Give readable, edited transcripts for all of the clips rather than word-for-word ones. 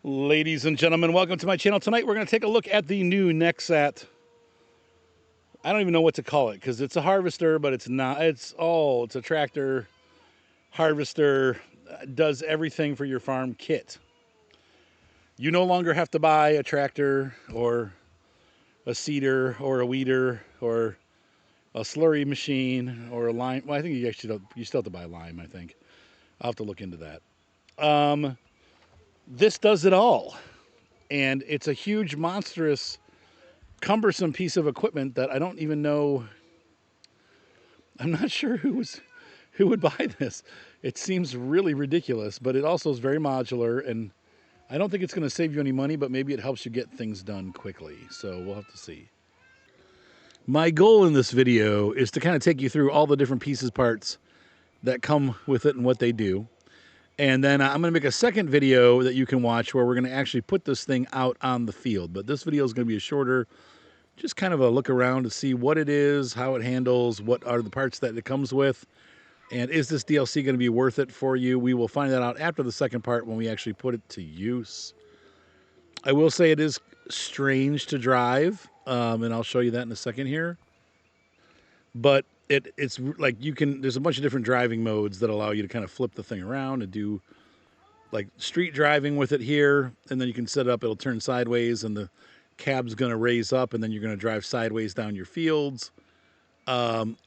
Ladies and gentlemen, welcome to my channel. Tonight we're going to take a look at the new Nexat. I don't even know what to call it because it's a harvester, but it's not. It's a tractor, harvester, does everything for your farm kit. You no longer have to buy a tractor or a seeder or a weeder or a slurry machine or a lime. Well, I think you actually don't. You still have to buy a lime, I think. I'll have to look into that. This does it all. And it's a huge, monstrous, cumbersome piece of equipment that I don't even know. I'm not sure who would buy this. It seems really ridiculous, but it also is very modular, and I don't think it's going to save you any money, but maybe it helps you get things done quickly. So we'll have to see. My goal in this video is to kind of take you through all the different pieces, parts that come with it and what they do. And then I'm going to make a second video that you can watch where we're going to actually put this thing out on the field. But this video is going to be a shorter, just kind of a look around to see what it is, how it handles, what are the parts that it comes with, and is this DLC going to be worth it for you? We will find that out after the second part when we actually put it to use. I will say it is strange to drive, and I'll show you that in a second here. But it's like there's a bunch of different driving modes that allow you to kind of flip the thing around and do like street driving with it here, and then you can set it up, it'll turn sideways and the cab's going to raise up and then you're going to drive sideways down your fields.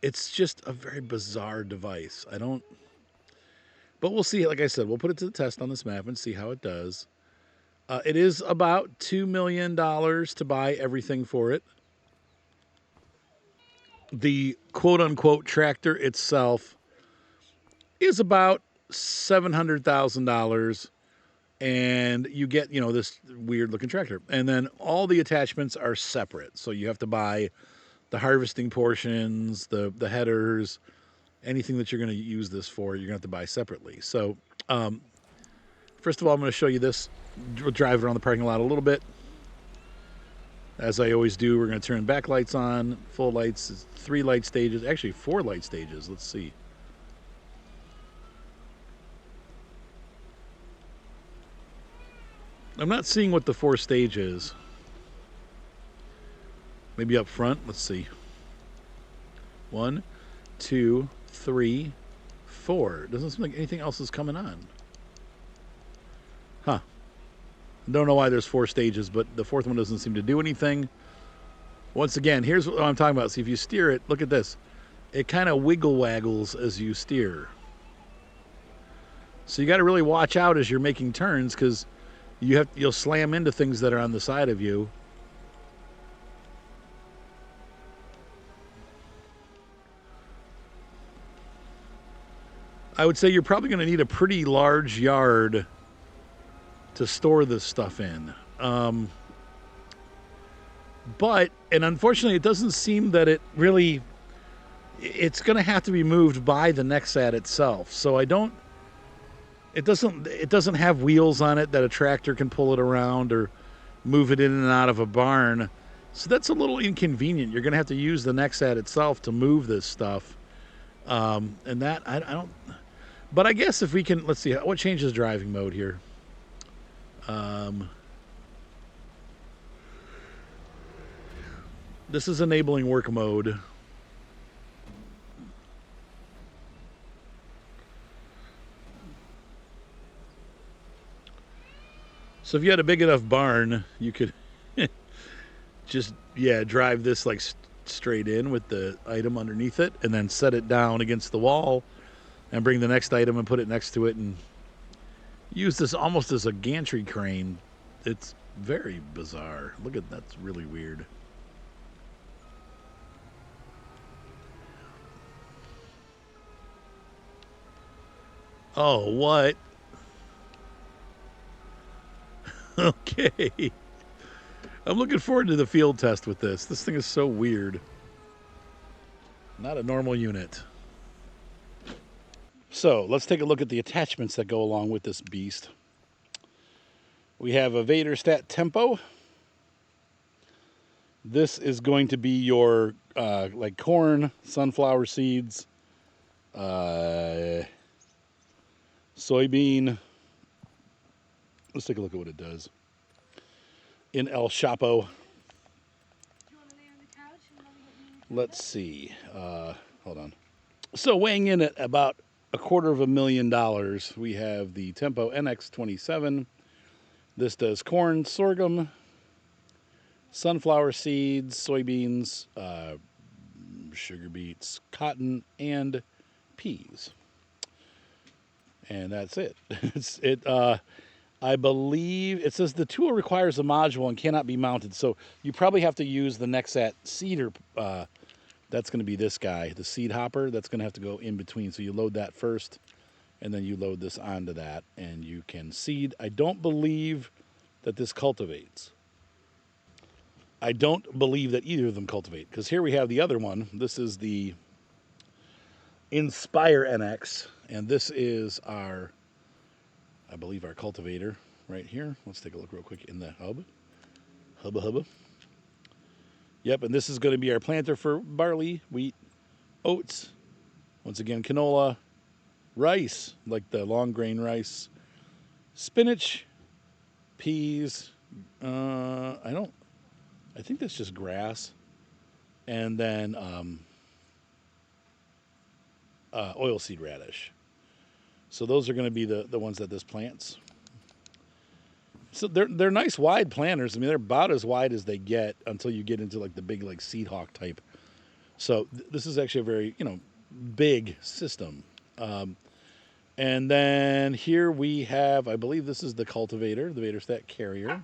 It's just a very bizarre device. But we'll see. Like I said, we'll put it to the test on this map and see how it does. It is about $2 million to buy everything for it. The quote-unquote tractor itself is about $700,000, and you get, this weird-looking tractor. And then all the attachments are separate, so you have to buy the harvesting portions, the headers, anything that you're going to use this for, you're going to have to buy separately. So, first of all, I'm going to show you this. We'll drive around the parking lot a little bit. As I always do, we're going to turn back lights on, full lights, 3 light stages, actually 4 light stages. Let's see. I'm not seeing what the 4 stage is. Maybe up front. Let's see. 1, 2, 3, 4. Doesn't seem like anything else is coming on. Huh. Don't know why there's 4 stages, but the 4th one doesn't seem to do anything. Once again, here's what I'm talking about. See, if you steer it, look at this. It kind of wiggle waggles as you steer. So you got to really watch out as you're making turns, because you'll slam into things that are on the side of you. I would say you're probably going to need a pretty large yard to store this stuff in. But unfortunately, it doesn't seem that it's going to have to be moved by the Nexat itself. So it doesn't have wheels on it that a tractor can pull it around or move it in and out of a barn. So that's a little inconvenient. You're going to have to use the Nexat itself to move this stuff. And that, I don't, but I guess if we can, let's see, what changes driving mode here? This is enabling work mode. So if you had a big enough barn, you could just, drive this like straight in with the item underneath it and then set it down against the wall and bring the next item and put it next to it and use this almost as a gantry crane. It's very bizarre. Look at that's really weird. Oh, what? Okay. I'm looking forward to the field test with this. This thing is so weird. Not a normal unit. So let's take a look at the attachments that go along with this beast. We have a Vader Stat Tempo. This is going to be your like corn, sunflower seeds, soybean, Let's take a look at what it does. In El Chapo. Let's see. Hold on. So weighing in at about $250,000, we have the Tempo NX27. This does corn, sorghum, sunflower seeds, soybeans, sugar beets, cotton, and peas. And that's it. I believe it says the tool requires a module and cannot be mounted. So you probably have to use the Nexat seeder. That's going to be this guy, the seed hopper. That's going to have to go in between. So you load that first, and then you load this onto that, and you can seed. I don't believe that this cultivates. I don't believe that either of them cultivate, because here we have the other one. This is the Inspire NX, and this is our, I believe, our cultivator right here. Let's take a look real quick in the hub. Hubba. Yep, and this is going to be our planter for barley, wheat, oats, once again, canola, rice, like the long grain rice, spinach, peas, I think that's just grass, and then oilseed radish. So those are going to be the ones that this plants. So they're nice wide planters. I mean, they're about as wide as they get until you get into like the big like seed hawk type. So this is actually a very big system. And then here we have, I believe this is the cultivator, the Vaterstat carrier.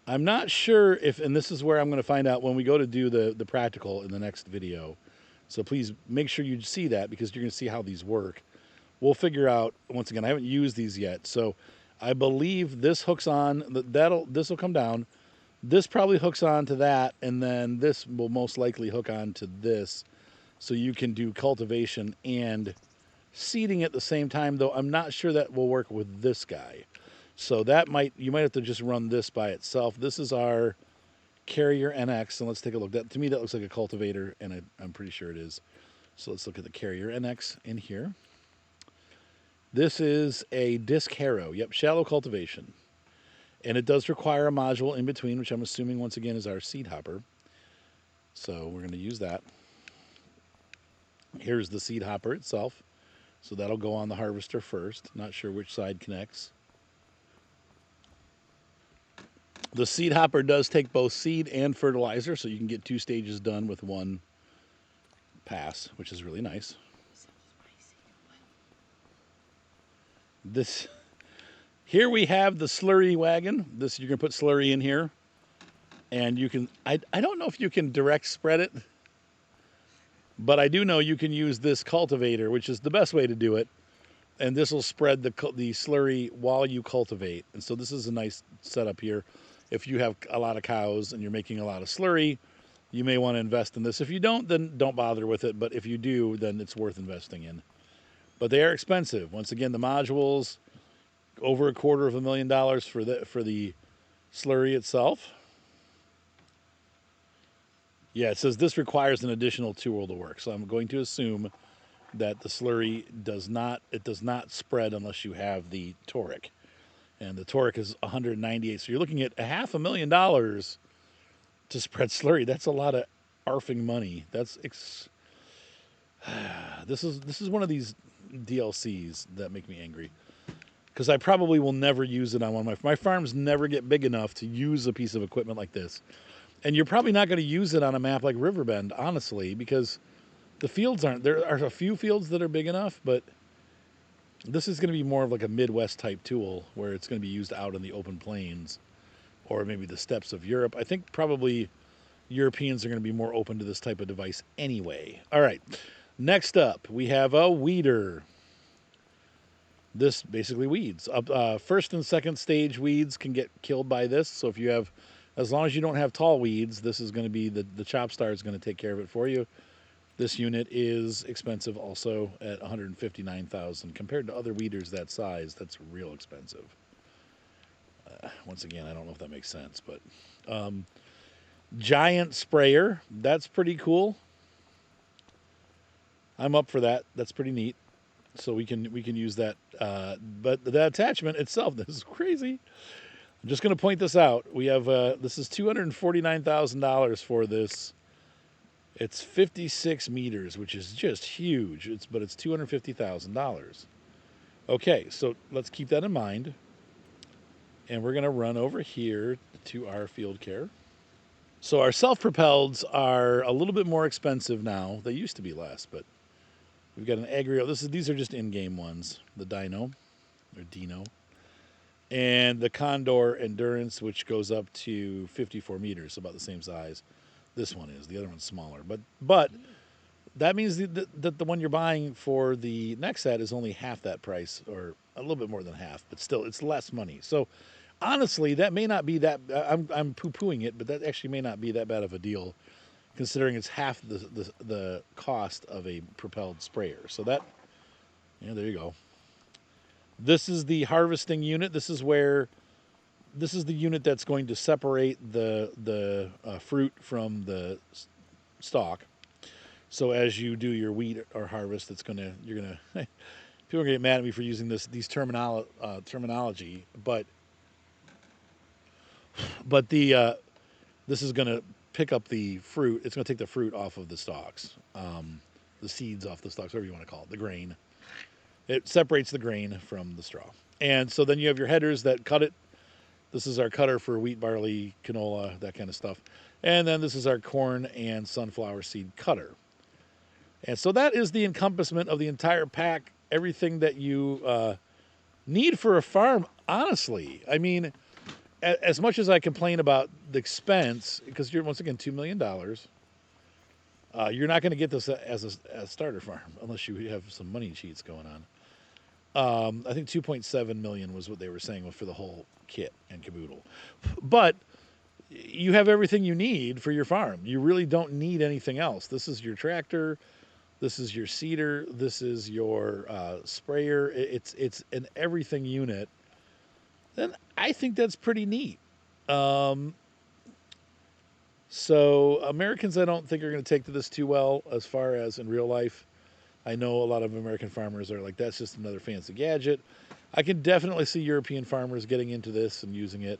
I'm not sure if, and this is where I'm going to find out when we go to do the practical in the next video. So please make sure you see that, because you're going to see how these work. We'll figure out, once again, I haven't used these yet. So I believe this hooks on, this will come down. This probably hooks on to that, and then this will most likely hook on to this. So you can do cultivation and seeding at the same time, though I'm not sure that will work with this guy. So you might have to just run this by itself. This is our Carrier NX, and let's take a look. To me, that looks like a cultivator, and I'm pretty sure it is. So let's look at the Carrier NX in here. This is a disc harrow. Yep, shallow cultivation. And it does require a module in between, which I'm assuming, once again, is our seed hopper. So we're going to use that. Here's the seed hopper itself. So that'll go on the harvester first. Not sure which side connects. The seed hopper does take both seed and fertilizer, so you can get 2 stages done with one pass, which is really nice. Here we have the slurry wagon. You're going to put slurry in here, and you can, I don't know if you can direct spread it, but I do know you can use this cultivator, which is the best way to do it, and this will spread the slurry while you cultivate. And so this is a nice setup here. If you have a lot of cows and you're making a lot of slurry, you may want to invest in this. If you don't, then don't bother with it. But if you do, then it's worth investing in. But they are expensive. Once again, the modules, over $250,000 for the slurry itself. Yeah, it says this requires an additional tool to work. So I'm going to assume that the slurry does not spread unless you have the toric. And the toric is 198. So you're looking at $500,000 to spread slurry. That's a lot of arfing money. This is one of these DLCs that make me angry, because I probably will never use it on one of my farms. Never get big enough to use a piece of equipment like this. And you're probably not going to use it on a map like Riverbend, honestly, because the fields aren't. There are a few fields that are big enough, but this is going to be more of like a Midwest type tool where it's going to be used out in the open plains or maybe the steppes of Europe. I think probably Europeans are going to be more open to this type of device anyway. All right, next up, we have a weeder. This basically weeds. First and second stage weeds can get killed by this. So if you have, as long as you don't have tall weeds, this is going to be, the Chop Star is going to take care of it for you. This unit is expensive also at $159,000. Compared to other weeders that size, that's real expensive. Once again, I don't know if that makes sense, but giant sprayer, that's pretty cool. I'm up for that. That's pretty neat. so we can use that. But the attachment itself, this is crazy. I'm just going to point this out. We have this is $249,000 for this. It's 56 meters, which is just huge. But it's $250,000. Okay, so let's keep that in mind. And we're going to run over here to our field care. So our self-propelleds are a little bit more expensive now. They used to be less, but we've got an Agrio. These are just in-game ones. The Dino, or Dino. And the Condor Endurance, which goes up to 54 meters, about the same size. This one is. The other one's smaller. But that means that the one you're buying for the Nexat is only half that price, or a little bit more than half, but still, it's less money. So honestly, that may not be that, I'm poo-pooing it, but that actually may not be that bad of a deal, considering it's half the cost of a propelled sprayer. So that, yeah, there you go. This is the harvesting unit. This is the unit that's going to separate the fruit from the stalk. So as you do your wheat or harvest, people are gonna get mad at me for using these terminology, but this is gonna pick up the fruit. It's gonna take the fruit off of the stalks, the seeds off the stalks, whatever you want to call it, the grain. It separates the grain from the straw. And so then you have your headers that cut it. This is our cutter for wheat, barley, canola, that kind of stuff. And then this is our corn and sunflower seed cutter. And so that is the encompassment of the entire pack, everything that you need for a farm, honestly. I mean, as much as I complain about the expense, because you're, once again, $2 million, you're not going to get this as a starter farm unless you have some money cheats going on. I think 2.7 million was what they were saying for the whole kit and caboodle. But you have everything you need for your farm. You really don't need anything else. This is your tractor. This is your seeder. This is your sprayer. It's an everything unit. And I think that's pretty neat. So Americans, I don't think are going to take to this too well as far as in real life. I know a lot of American farmers are like, that's just another fancy gadget. I can definitely see European farmers getting into this and using it.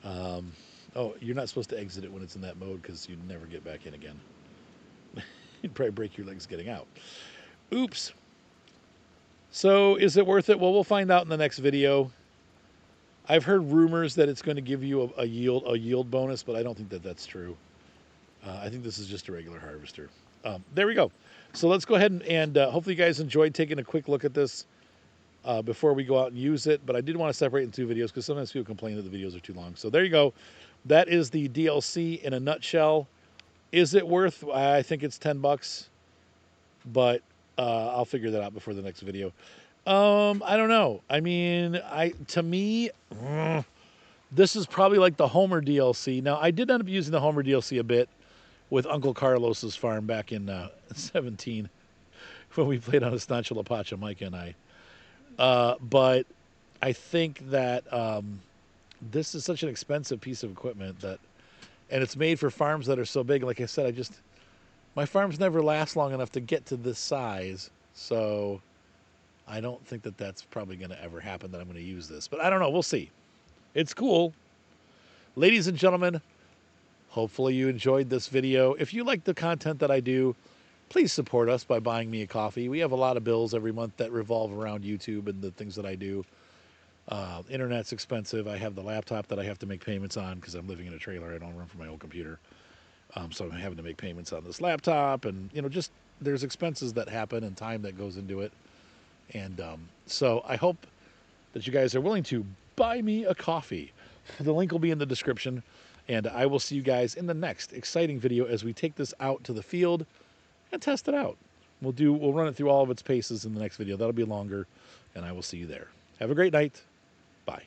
Oh, you're not supposed to exit it when it's in that mode because you'd never get back in again. You'd probably break your legs getting out. Oops. So is it worth it? Well, we'll find out in the next video. I've heard rumors that it's going to give you a yield bonus, but I don't think that that's true. I think this is just a regular harvester. There we go. So let's go ahead and hopefully you guys enjoyed taking a quick look at this before we go out and use it. But I did want to separate in two videos because sometimes people complain that the videos are too long. So there you go. That is the DLC in a nutshell. Is it worth? I think it's $10, but I'll figure that out before the next video. I don't know. I mean, to me, this is probably like the Homer DLC. Now, I did end up using the Homer DLC a bit with Uncle Carlos's farm back in 17 when we played on Estancia La Pacha, Micah and I. But I think that this is such an expensive piece of equipment and it's made for farms that are so big. Like I said, my farms never last long enough to get to this size. So I don't think that that's probably going to ever happen that I'm going to use this. But I don't know. We'll see. It's cool. Ladies and gentlemen, hopefully you enjoyed this video. If you like the content that I do, please support us by buying me a coffee. We have a lot of bills every month that revolve around YouTube and the things that I do. Internet's expensive. I have the laptop that I have to make payments on because I'm living in a trailer. I don't run from my old computer. So I'm having to make payments on this laptop. And, just there's expenses that happen and time that goes into it. And so I hope that you guys are willing to buy me a coffee. The link will be in the description. And I will see you guys in the next exciting video as we take this out to the field and test it out. We'll run it through all of its paces in the next video. That'll be longer, and I will see you there. Have a great night. Bye.